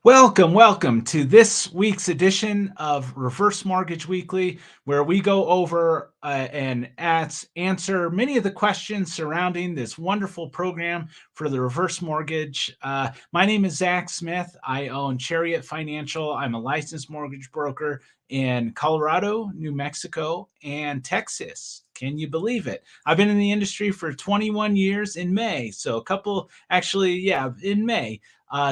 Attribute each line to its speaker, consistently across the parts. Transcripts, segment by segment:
Speaker 1: Welcome to this week's edition of Reverse Mortgage Weekly, where we go over and answer many of the questions surrounding this wonderful program for the reverse mortgage. My name is Zach Smith. I own Chariot Financial. I'm a licensed mortgage broker in Colorado, New Mexico, and Texas. Can you believe it? I've been in the industry for 21 years in May. So, in May.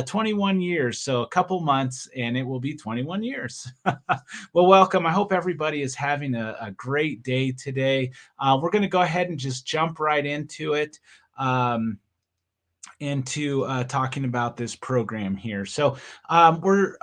Speaker 1: 21 years, so a couple months, and it will be 21 years. Well, welcome. I hope everybody is having a great day today. We're going to go ahead and just jump right into it, into talking about this program here. So we're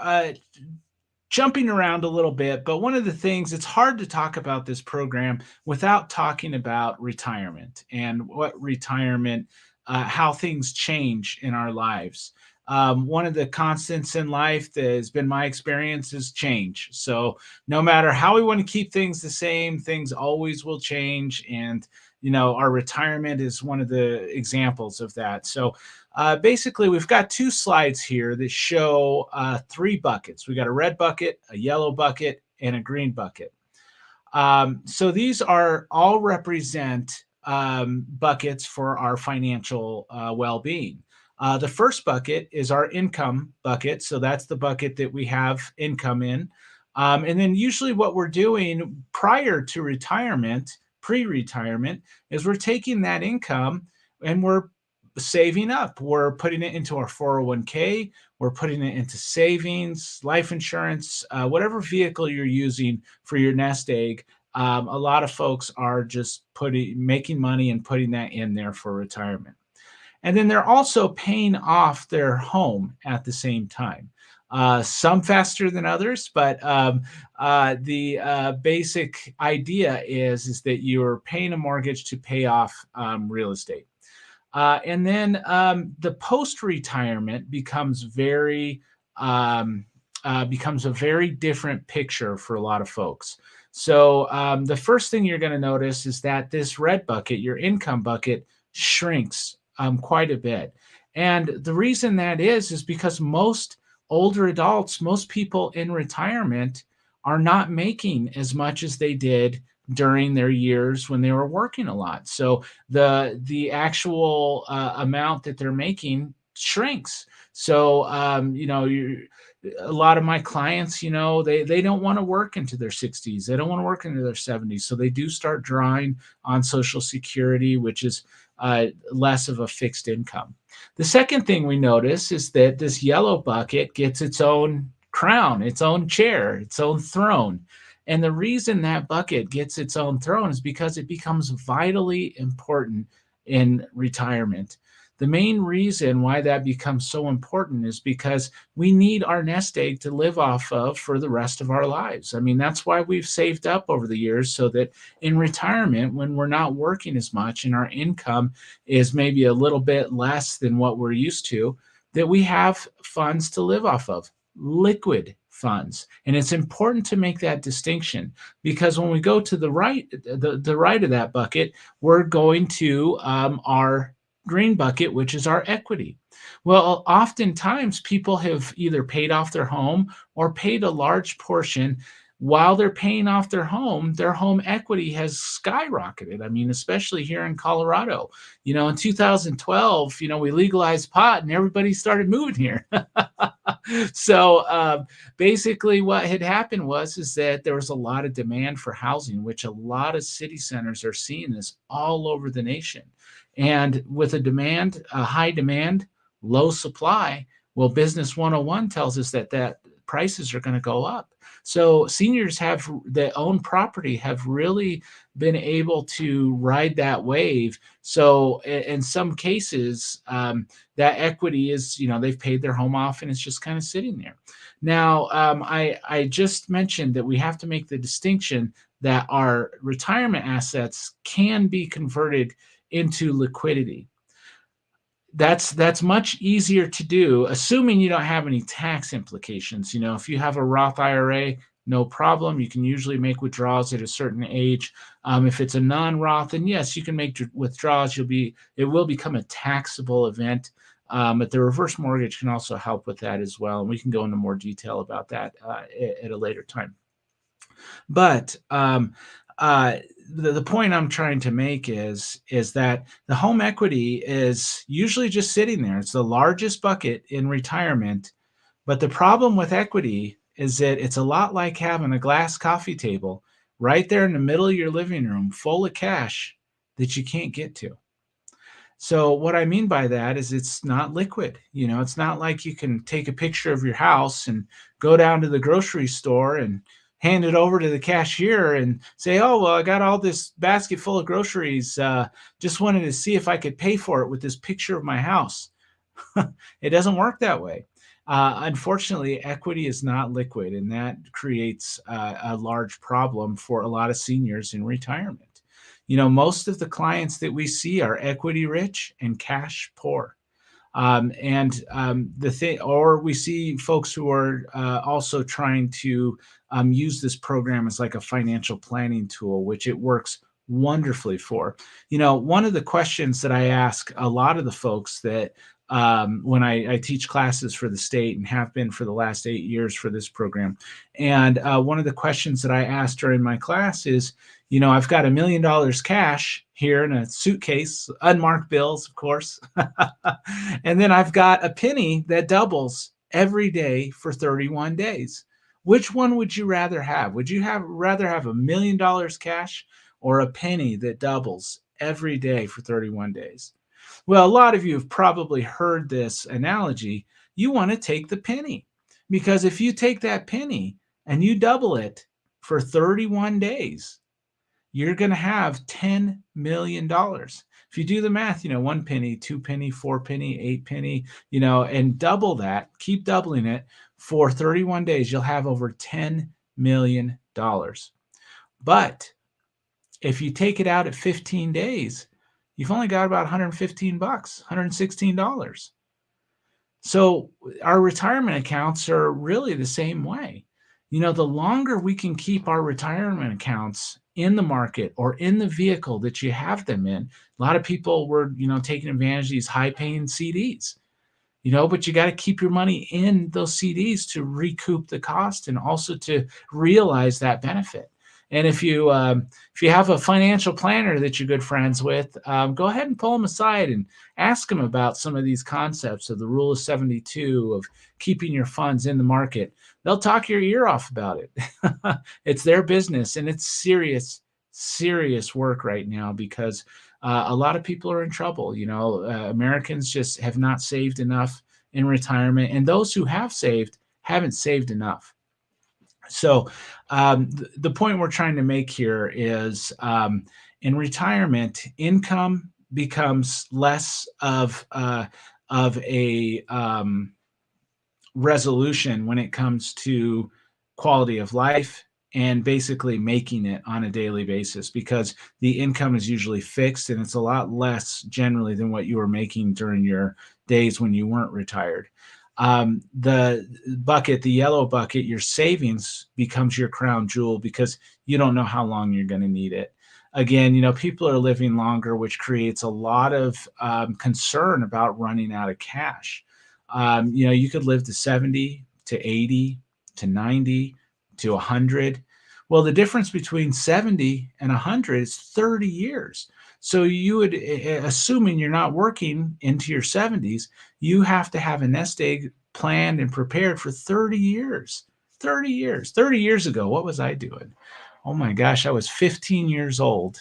Speaker 1: jumping around a little bit, but one of the things, it's hard to talk about this program without talking about retirement and what retirement, how things change in our lives. One of the constants in life that has been my experience is change. So no matter how we want to keep things the same, things always will change. And, our retirement is one of the examples of that. So basically, we've got two slides here that show three buckets. We got a red bucket, a yellow bucket, and a green bucket. So these are all represent buckets for our financial well-being. The first bucket is our income bucket. So that's the bucket that we have income in. And then usually what we're doing prior to retirement, pre-retirement, is we're taking that income and we're saving up. We're putting it into our 401k. We're putting it into savings, life insurance, whatever vehicle you're using for your nest egg. A lot of folks are just making money and putting that in there for retirement. And then they're also paying off their home at the same time. Some faster than others, but the basic idea is that you're paying a mortgage to pay off real estate. And then the post-retirement becomes becomes a very different picture for a lot of folks. So the first thing you're going to notice is that this red bucket, your income bucket, shrinks quite a bit. And the reason that is because most older adults, most people in retirement are not making as much as they did during their years when they were working a lot. So the actual amount that they're making shrinks. So a lot of my clients, they don't want to work into their 60s. They don't want to work into their 70s. So they do start drawing on Social Security, which is less of a fixed income. The second thing we notice is that this yellow bucket gets its own crown, its own chair, its own throne. And the reason that bucket gets its own throne is because it becomes vitally important in retirement. The main reason why that becomes so important is because we need our nest egg to live off of for the rest of our lives. I mean, that's why we've saved up over the years, so that in retirement, when we're not working as much and our income is maybe a little bit less than what we're used to, that we have funds to live off of, liquid funds. And it's important to make that distinction, because when we go to the right, the right of that bucket, we're going to our green bucket, which is our equity. Well, oftentimes people have either paid off their home or paid a large portion. While they're paying off their home equity has skyrocketed. I mean, especially here in Colorado. In 2012, we legalized pot and everybody started moving here. So basically what had happened is that there was a lot of demand for housing, which a lot of city centers are seeing this all over the nation. And with a high demand, low supply, well, Business 101 tells us that prices are going to go up. So seniors that own property have really been able to ride that wave. So in some cases, that equity is, they've paid their home off and it's just kind of sitting there. Now, I just mentioned that we have to make the distinction that our retirement assets can be converted into liquidity. That's much easier to do, assuming you don't have any tax implications. If you have a Roth IRA, no problem. You can usually make withdrawals at a certain age. If it's a non-Roth, then yes, you can make withdrawals. It will become a taxable event. But the reverse mortgage can also help with that as well. And we can go into more detail about that at a later time. But uh, the point I'm trying to make is that the home equity is usually just sitting there. It's the largest bucket in retirement. But the problem with equity is that it's a lot like having a glass coffee table right there in the middle of your living room full of cash that you can't get to. So what I mean by that is it's not liquid. It's not like you can take a picture of your house and go down to the grocery store and hand it over to the cashier and say, "Oh, well, I got all this basket full of groceries. Just wanted to see if I could pay for it with this picture of my house." It doesn't work that way. Unfortunately, equity is not liquid, and that creates a large problem for a lot of seniors in retirement. Most of the clients that we see are equity rich and cash poor. And the thing, or we see folks who are also trying to use this program as like a financial planning tool, which it works wonderfully for. One of the questions that I ask a lot of the folks that when I teach classes for the state and have been for the last 8 years for this program, and one of the questions that I ask during my class is, I've got $1 million cash here in a suitcase, unmarked bills, of course. And then I've got a penny that doubles every day for 31 days. Which one would you rather have? Would you rather have $1 million cash or a penny that doubles every day for 31 days? Well, a lot of you have probably heard this analogy. You want to take the penny because if you take that penny and you double it for 31 days, you're going to have $10 million. If you do the math, 1 penny, 2 penny, 4 penny, 8 penny, and double that, keep doubling it for 31 days, you'll have over $10 million. But if you take it out at 15 days, you've only got about 115 bucks, $116. So our retirement accounts are really the same way. The longer we can keep our retirement accounts in the market or in the vehicle that you have them in, a lot of people were, taking advantage of these high paying CDs, but you got to keep your money in those CDs to recoup the cost and also to realize that benefit. And if you have a financial planner that you're good friends with, go ahead and pull them aside and ask them about some of these concepts of the rule of 72 of keeping your funds in the market. They'll talk your ear off about it. It's their business, and it's serious, serious work right now because a lot of people are in trouble. Americans just have not saved enough in retirement, and those who have saved haven't saved enough. So the point we're trying to make here is in retirement, income becomes less of a resolution when it comes to quality of life and basically making it on a daily basis because the income is usually fixed and it's a lot less generally than what you were making during your days when you weren't retired. The yellow bucket, your savings becomes your crown jewel because you don't know how long you're going to need it. Again, people are living longer, which creates a lot of concern about running out of cash. You could live to 70, to 80, to 90, to 100. Well, the difference between 70 and 100 is 30 years. So you would, assuming you're not working into your 70s, you have to have a nest egg planned and prepared for 30 years. 30 years. 30 years ago, what was I doing? Oh my gosh, I was 15 years old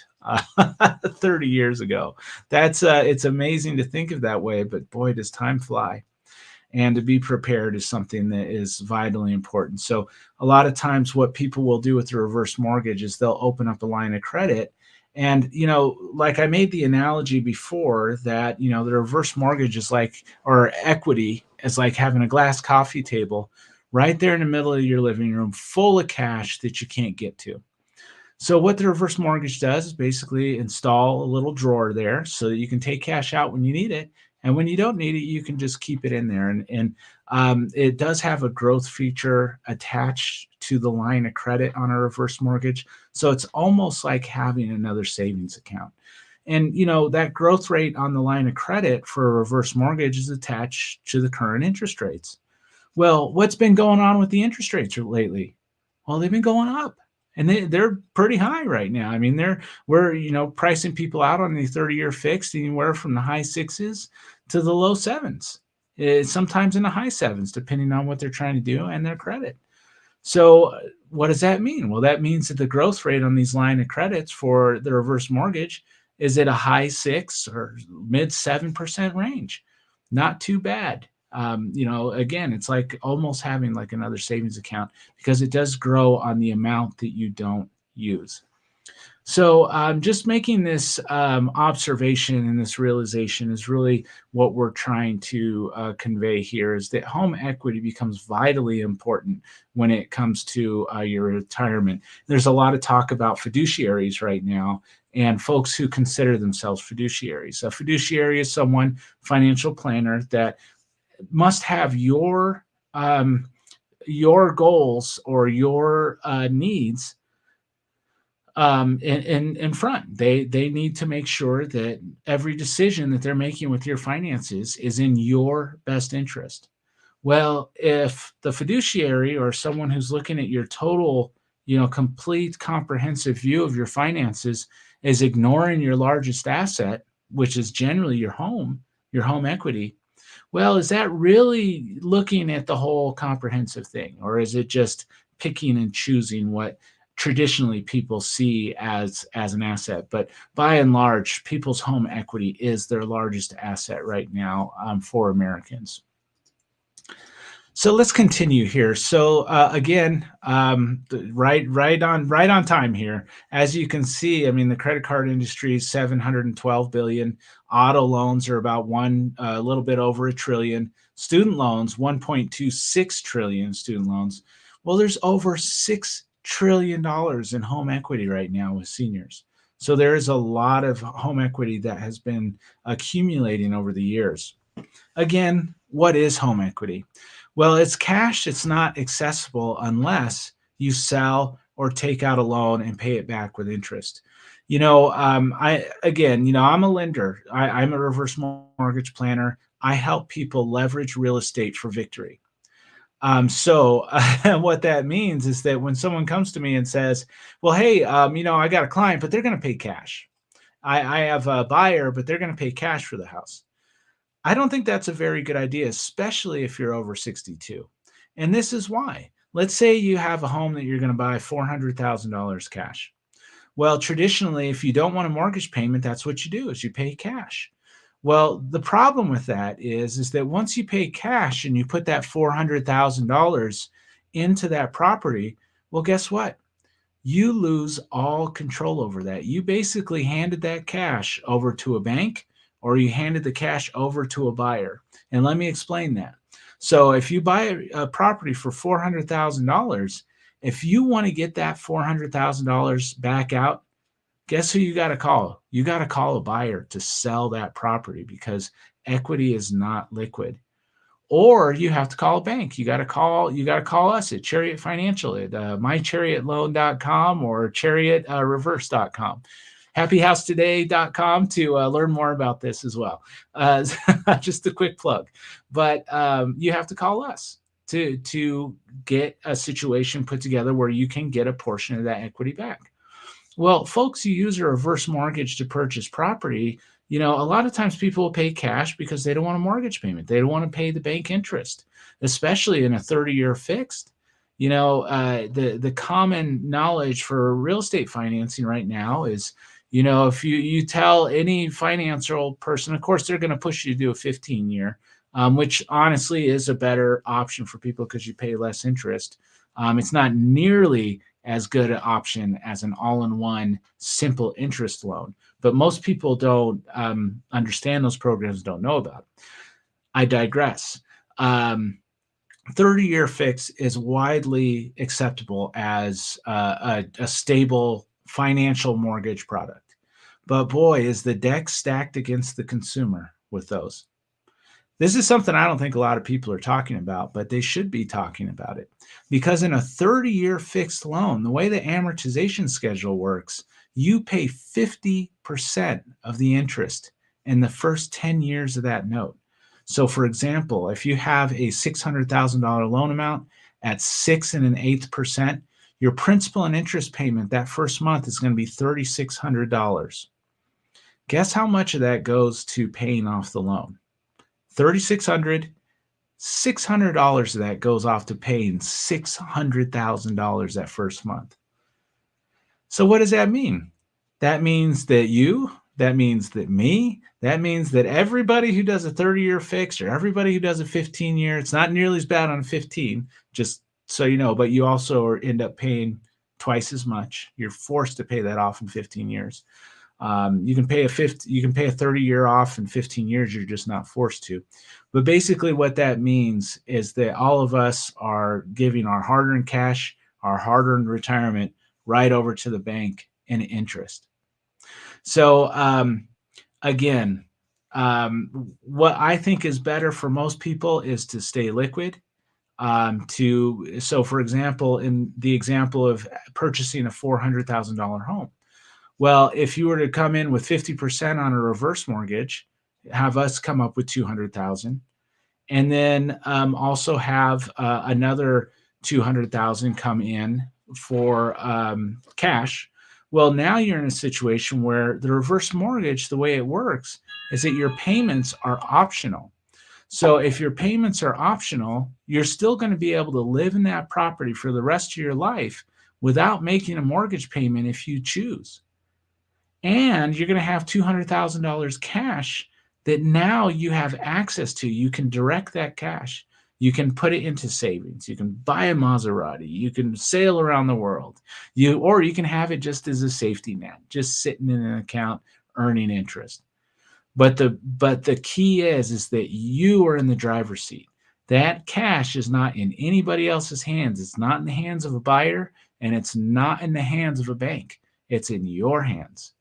Speaker 1: 30 years ago. It's amazing to think of that way, but boy, does time fly. And to be prepared is something that is vitally important. So a lot of times what people will do with the reverse mortgage is they'll open up a line of credit. And, like I made the analogy before that, the reverse mortgage is like, or equity is like having a glass coffee table right there in the middle of your living room full of cash that you can't get to. So what the reverse mortgage does is basically install a little drawer there so that you can take cash out when you need it. And when you don't need it, you can just keep it in there. And it does have a growth feature attached to the line of credit on a reverse mortgage. So it's almost like having another savings account. And, you know, that growth rate on the line of credit for a reverse mortgage is attached to the current interest rates. Well, what's been going on with the interest rates lately? Well, they've been going up, and they're pretty high right now. I mean, we're, you know, pricing people out on the 30-year fixed anywhere from the high sixes to the low sevens. Sometimes in the high sevens, depending on what they're trying to do and their credit. So, what does that mean? Well, that means that the growth rate on these line of credits for the reverse mortgage is at a high 6 or mid 7% range. Not too bad. You know, again, it's like almost having like another savings account because it does grow on the amount that you don't use. So, just making this observation and this realization is really what we're trying to convey here is that home equity becomes vitally important when it comes to your retirement. There's a lot of talk about fiduciaries right now and folks who consider themselves fiduciaries. A fiduciary is someone, financial planner, that must have your goals or your needs in front. They need to make sure that every decision that they're making with your finances is in your best interest. Well, if the fiduciary or someone who's looking at your total, you know, complete comprehensive view of your finances is ignoring your largest asset, which is generally your home equity, well, is that really looking at the whole comprehensive thing, or is it just picking and choosing what traditionally people see as an asset? But by and large, people's home equity is their largest asset right now for Americans. So let's continue here. So again, right on time here. As you can see, I mean, the credit card industry is 712 billion. Auto loans are about a little bit over $1 trillion. Student loans, 1.26 trillion student loans. Well, there's over $6 trillion in home equity right now with seniors. So there is a lot of home equity that has been accumulating over the years. Again, what is home equity? Well, it's cash. It's not accessible unless you sell or take out a loan and pay it back with interest. You know, I'm a lender. I'm a reverse mortgage planner. I help people leverage real estate for victory. So what that means is that when someone comes to me and says, "Well, hey, you know, I got a client, but they're going to pay cash. I have a buyer, but they're going to pay cash for the house." I don't think that's a very good idea, especially if you're over 62. And this is why. Let's say you have a home that you're going to buy $400,000 cash. Well, traditionally, if you don't want a mortgage payment, that's what you do is you pay cash. Well, the problem with that is that once you pay cash and you put that $400,000 into that property, well, guess what? You lose all control over that. You basically handed that cash over to a bank or you handed the cash over to a buyer. And let me explain that. So if you buy a property for $400,000, if you want to get that $400,000 back out, guess who you got to call? You got to call a buyer to sell that property because equity is not liquid. Or you have to call a bank. You got to call us at Chariot Financial at mychariotloan.com or chariotreverse.com. happyhousetoday.com to learn more about this as well. Just a quick plug. But you have to call us to get a situation put together where you can get a portion of that equity back. Well, folks who use a reverse mortgage to purchase property, you know, a lot of times people will pay cash because they don't want a mortgage payment. They don't want to pay the bank interest, especially in a 30-year fixed. You know, the common knowledge for real estate financing right now is, you know, if you tell any financial person, of course, they're going to push you to do a 15-year, which honestly is a better option for people because you pay less interest. It's not nearly as good an option as an all-in-one simple interest loan. But most people don't understand those programs, don't know about it. I digress. 30-year fix is widely acceptable as a stable financial mortgage product. But boy, is the deck stacked against the consumer with those. This is something I don't think a lot of people are talking about, but they should be talking about it. Because in a 30-year fixed loan, the way the amortization schedule works, you pay 50% of the interest in the first 10 years of that note. So, for example, if you have a $600,000 loan amount at 6.125%, your principal and interest payment that first month is going to be $3,600. Guess how much of that goes to paying off the loan? $3,600. $600 of that goes off to paying $600,000 that first month. So what does that mean? That means that means that me, that means that everybody who does a 30-year fixed or everybody who does a 15-year, it's not nearly as bad on 15, just so you know, but you also end up paying twice as much. You're forced to pay that off in 15 years. You can pay a 30-year off in 15 years. You're just not forced to. But basically what that means is that all of us are giving our hard-earned cash, our hard-earned retirement right over to the bank in interest. So again, what I think is better for most people is to stay liquid. So for example, in the example of purchasing a $400,000 home, well, if you were to come in with 50% on a reverse mortgage, have us come up with 200,000, and then also have another 200,000 come in for cash. Well, now you're in a situation where the reverse mortgage, the way it works, is that your payments are optional. So if your payments are optional, you're still going to be able to live in that property for the rest of your life without making a mortgage payment if you choose. And you're going to have $200,000 cash that now you have access to. You can direct that cash. You can put it into savings. You can buy a Maserati. You can sail around the world. Or you can have it just as a safety net, just sitting in an account earning interest. But the key is that you are in the driver's seat. That cash is not in anybody else's hands. It's not in the hands of a buyer, and it's not in the hands of a bank. It's in your hands.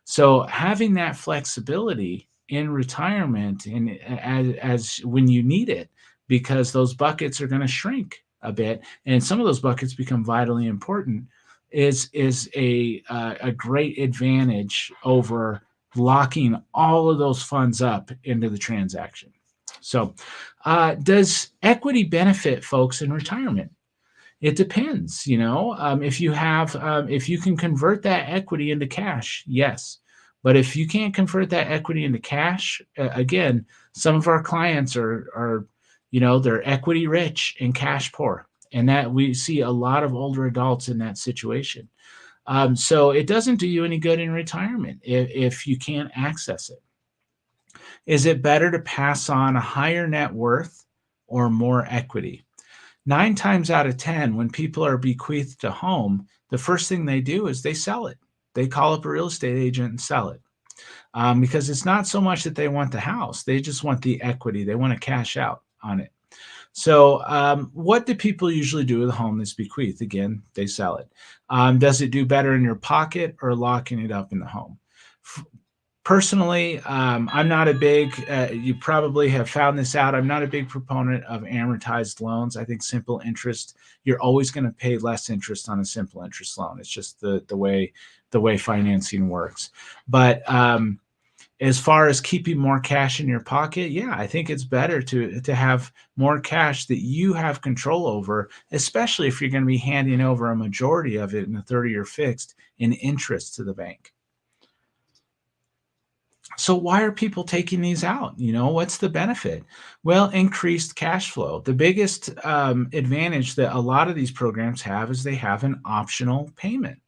Speaker 1: So having that flexibility in retirement and as when you need it, because those buckets are going to shrink a bit, and some of those buckets become vitally important, is a great advantage over locking all of those funds up into the transaction. So, does equity benefit folks in retirement? It depends, if you can convert that equity into cash, yes. But if you can't convert that equity into cash, again, some of our clients are they're equity rich and cash poor, and that we see a lot of older adults in that situation. So it doesn't do you any good in retirement if you can't access it. Is it better to pass on a higher net worth or more equity? 9 times out of 10, when people are bequeathed a home, the first thing they do is they sell it. They call up a real estate agent and sell it. Because it's not so much that they want the house. They just want the equity. They want to cash out on it. So what do people usually do with a home that's bequeathed? Again, they sell it. Does it do better in your pocket or locking it up in the home? Personally, I'm not a big, you probably have found this out, I'm not a big proponent of amortized loans. I think simple interest, you're always going to pay less interest on a simple interest loan. It's just the way financing works. But as far as keeping more cash in your pocket, yeah, I think it's better to have more cash that you have control over, especially if you're going to be handing over a majority of it in a 30-year fixed in interest to the bank. So why are people taking these out? What's the benefit? Well, increased cash flow. The biggest advantage that a lot of these programs have is they have an optional payment.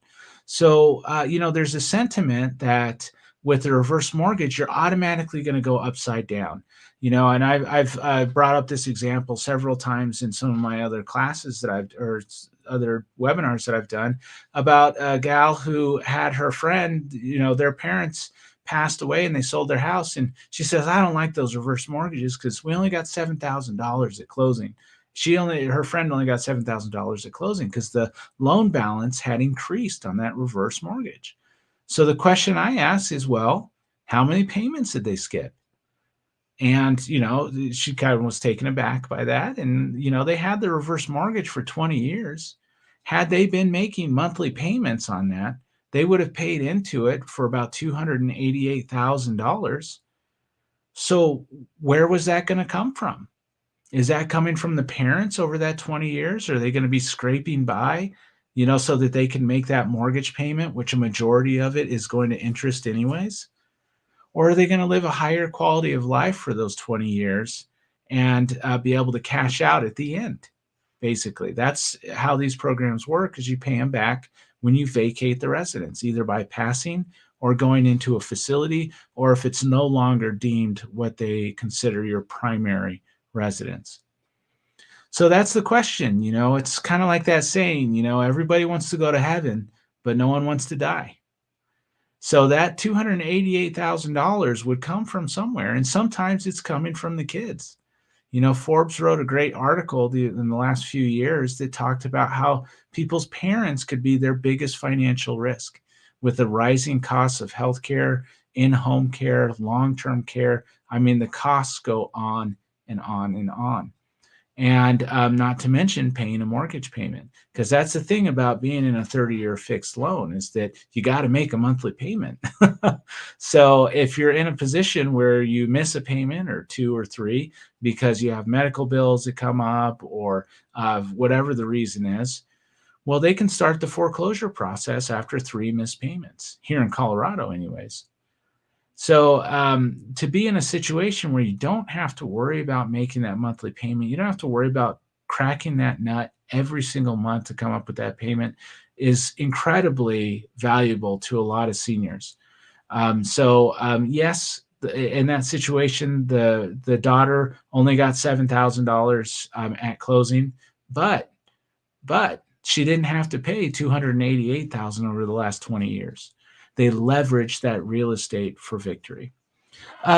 Speaker 1: So, there's a sentiment that with the reverse mortgage, you're automatically going to go upside down. And I've brought up this example several times in some of my other classes or other webinars that I've done about a gal who had her friend, their parents passed away and they sold their house. And she says, I don't like those reverse mortgages because we only got $7,000 at closing. Her friend only got $7,000 at closing because the loan balance had increased on that reverse mortgage. So the question I ask is, well, how many payments did they skip? And, she kind of was taken aback by that. And, they had the reverse mortgage for 20 years. Had they been making monthly payments on that, they would have paid into it for about $288,000. So where was that going to come from? Is that coming from the parents over that 20 years? Are they going to be scraping by, so that they can make that mortgage payment, which a majority of it is going to interest anyways? Or are they going to live a higher quality of life for those 20 years and be able to cash out at the end? Basically, that's how these programs work, is you pay them back when you vacate the residence, either by passing or going into a facility, or if it's no longer deemed what they consider your primary residence. So that's the question. It's kind of like that saying, everybody wants to go to heaven, but no one wants to die. So that $288,000 would come from somewhere, and sometimes it's coming from the kids. Forbes wrote a great article in the last few years that talked about how people's parents could be their biggest financial risk with the rising costs of healthcare, in-home care, long-term care. I mean, the costs go on and on and on. And not to mention paying a mortgage payment, because that's the thing about being in a 30-year fixed loan, is that you got to make a monthly payment. So if you're in a position where you miss a payment or two or three because you have medical bills that come up, or whatever the reason is, well, they can start the foreclosure process after 3 missed payments, here in Colorado anyways. So to be in a situation where you don't have to worry about making that monthly payment, you don't have to worry about cracking that nut every single month to come up with that payment, is incredibly valuable to a lot of seniors. Yes, in that situation, the daughter only got $7,000 at closing, but she didn't have to pay $288,000 over the last 20 years. They leveraged that real estate for victory.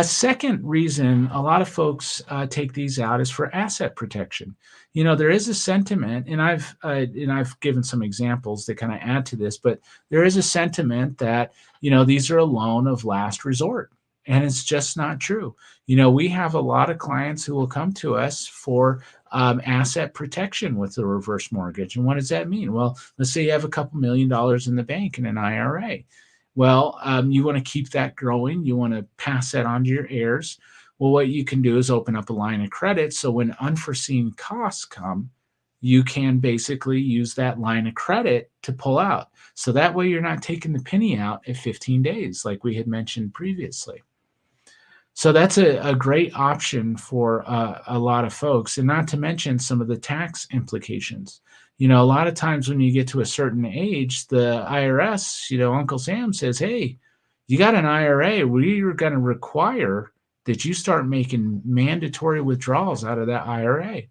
Speaker 1: Second reason a lot of folks take these out is for asset protection. There is a sentiment, and I've given some examples that kind of add to this, but there is a sentiment that these are a loan of last resort, and it's just not true. We have a lot of clients who will come to us for asset protection with the reverse mortgage. And what does that mean? Well, let's say you have a couple $1,000,000 in the bank in an IRA. Well, you want to keep that growing. You want to pass that on to your heirs. Well, what you can do is open up a line of credit. So when unforeseen costs come, you can basically use that line of credit to pull out. So that way you're not taking the penny out at 15 days, like we had mentioned previously. So that's a great option for a lot of folks, and not to mention some of the tax implications. A lot of times when you get to a certain age, the IRS, Uncle Sam says, hey, you got an IRA, we're going to require that you start making mandatory withdrawals out of that IRA.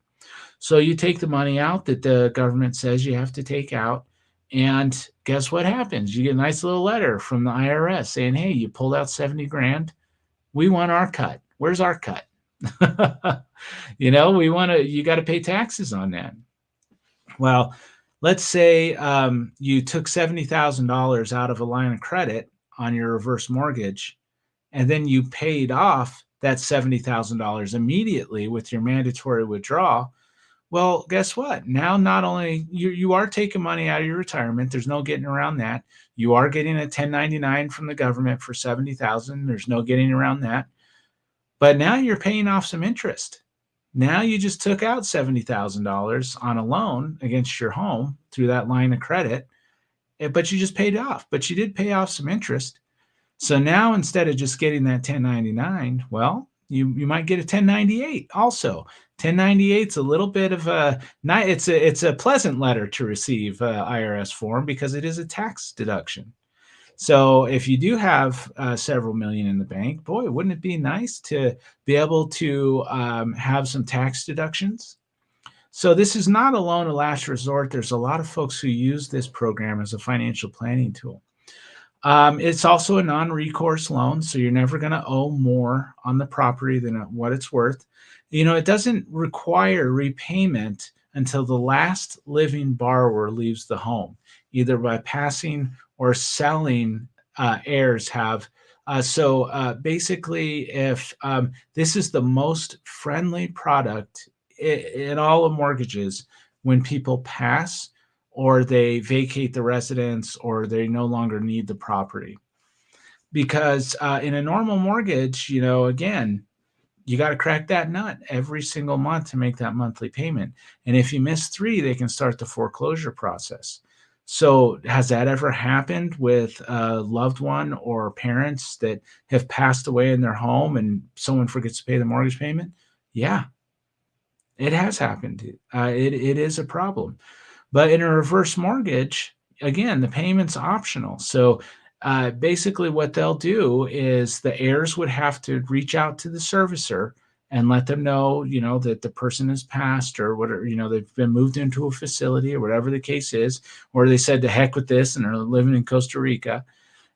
Speaker 1: So you take the money out that the government says you have to take out, and guess what happens? You get a nice little letter from the IRS saying, hey, you pulled out 70 grand. We want our cut. Where's our cut? You got to pay taxes on that. Well, let's say you took $70,000 out of a line of credit on your reverse mortgage, and then you paid off that $70,000 immediately with your mandatory withdrawal. Well, guess what? Now, not only you are taking money out of your retirement, there's no getting around that. You are getting a 1099 from the government for $70,000. There's no getting around that. But now you're paying off some interest. Now you just took out $70,000 on a loan against your home through that line of credit, but you just paid it off. But you did pay off some interest. So now, instead of just getting that 1099, well, you might get a 1098 also. 1098 is a little bit of it's a pleasant letter to receive, IRS form, because it is a tax deduction. So if you do have several million in the bank, boy, wouldn't it be nice to be able to have some tax deductions? So this is not a loan of last resort. There's a lot of folks who use this program as a financial planning tool. It's also a non-recourse loan, so you're never going to owe more on the property than what it's worth. It doesn't require repayment until the last living borrower leaves the home, either by passing or selling. Heirs have. Basically, if this is the most friendly product in all of mortgages, when people pass or they vacate the residence, or they no longer need the property. Because in a normal mortgage, again, you got to crack that nut every single month to make that monthly payment. And if you miss three, they can start the foreclosure process. So, has that ever happened with a loved one or parents that have passed away in their home and someone forgets to pay the mortgage payment? Yeah, it has happened. It is a problem. But in a reverse mortgage, again, the payment's optional. So basically, what they'll do is the heirs would have to reach out to the servicer and let them know, that the person has passed, or whatever, they've been moved into a facility or whatever the case is, or they said to heck with this and are living in Costa Rica.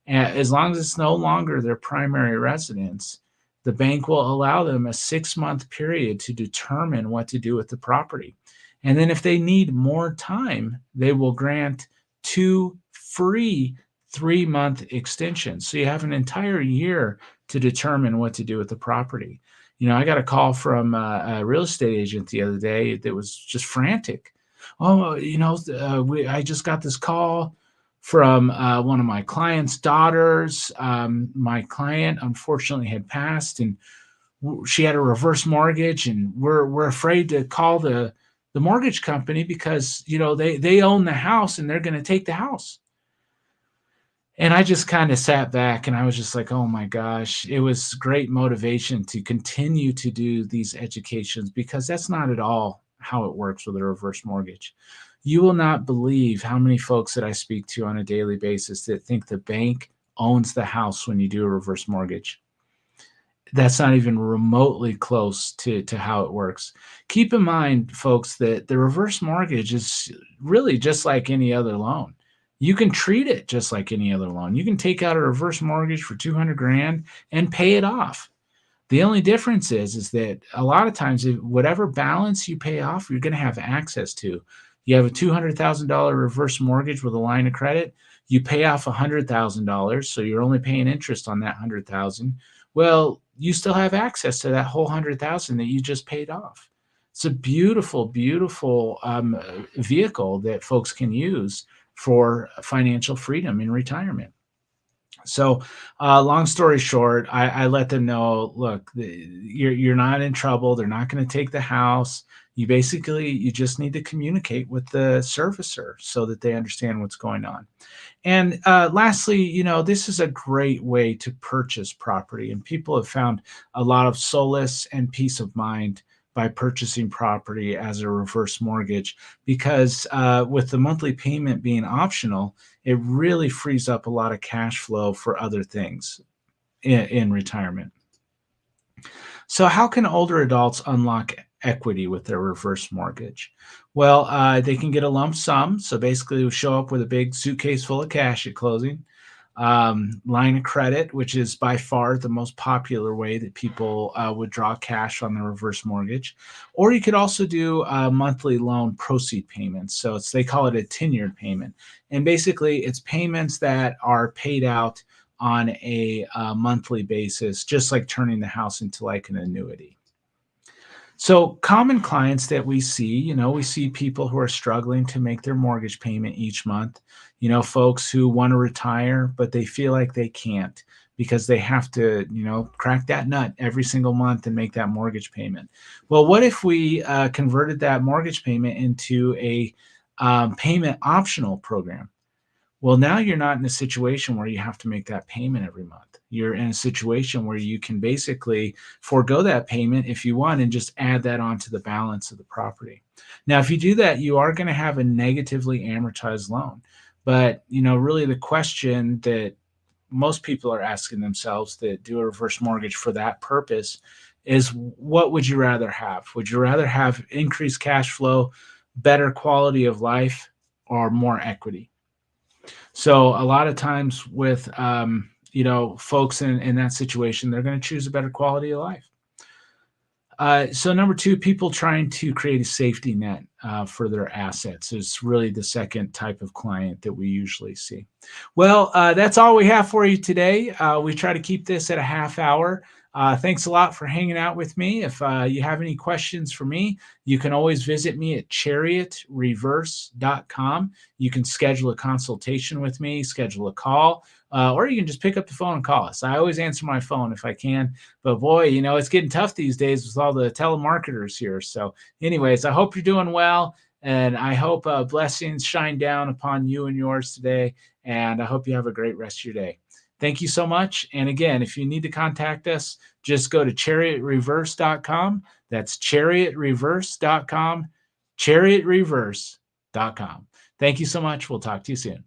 Speaker 1: And as long as it's no longer their primary residence, the bank will allow them a 6-month period to determine what to do with the property. And then if they need more time, they will grant 2 free 3-month extensions. So you have an entire year to determine what to do with the property. I got a call from a real estate agent the other day that was just frantic. Oh, I just got this call from one of my client's daughters. My client unfortunately had passed, and she had a reverse mortgage, and we're afraid to call the mortgage company because they own the house and they're going to take the house. And I just kind of sat back and I was just like, oh my gosh, it was great motivation to continue to do these educations, because that's not at all how it works with a reverse mortgage. You will not believe how many folks that I speak to on a daily basis that think the bank owns the house when you do a reverse mortgage. That's not even remotely close to how it works. Keep in mind, folks, that the reverse mortgage is really just like any other loan. You can treat it just like any other loan. You can take out a reverse mortgage for 200 grand and pay it off. The only difference is that a lot of times, whatever balance you pay off, you're going to have access to. You have a $200,000 reverse mortgage with a line of credit. You pay off $100,000, so you're only paying interest on that 100,000. Well, you still have access to that whole 100,000 that you just paid off. It's a beautiful, beautiful vehicle that folks can use for financial freedom in retirement. So, long story short, I let them know, look, you're not in trouble. They're not going to take the house. You just need to communicate with the servicer so that they understand what's going on. And lastly, this is a great way to purchase property, and people have found a lot of solace and peace of mind by purchasing property as a reverse mortgage, because with the monthly payment being optional, it really frees up a lot of cash flow for other things in retirement. So, how can older adults unlock equity with their reverse mortgage? Well, they can get a lump sum. So, basically, they'll show up with a big suitcase full of cash at closing. Line of credit, which is by far the most popular way that people would draw cash on the reverse mortgage. Or you could also do monthly loan proceed payments. So, they call it a tenured payment. And basically, it's payments that are paid out on a monthly basis, just like turning the house into like an annuity. So, common clients that we see people who are struggling to make their mortgage payment each month. Folks who want to retire, but they feel like they can't because they have to, crack that nut every single month and make that mortgage payment. Well, what if we converted that mortgage payment into a payment optional program? Well, now you're not in a situation where you have to make that payment every month. You're in a situation where you can basically forego that payment if you want and just add that onto the balance of the property. Now, if you do that, you are going to have a negatively amortized loan. But, really the question that most people are asking themselves that do a reverse mortgage for that purpose is, what would you rather have? Would you rather have increased cash flow, better quality of life, or more equity? So a lot of times with folks in that situation, they're going to choose a better quality of life. So number two, people trying to create a safety net for their assets is really the second type of client that we usually see. Well, that's all we have for you today. We try to keep this at a half hour. Thanks a lot for hanging out with me. If you have any questions for me, you can always visit me at chariotreverse.com. You can schedule a consultation with me, schedule a call, or you can just pick up the phone and call us. I always answer my phone if I can. But boy, it's getting tough these days with all the telemarketers here. So, anyways, I hope you're doing well. And I hope blessings shine down upon you and yours today. And I hope you have a great rest of your day. Thank you so much. And again, if you need to contact us, just go to chariotreverse.com. That's chariotreverse.com, chariotreverse.com. Thank you so much. We'll talk to you soon.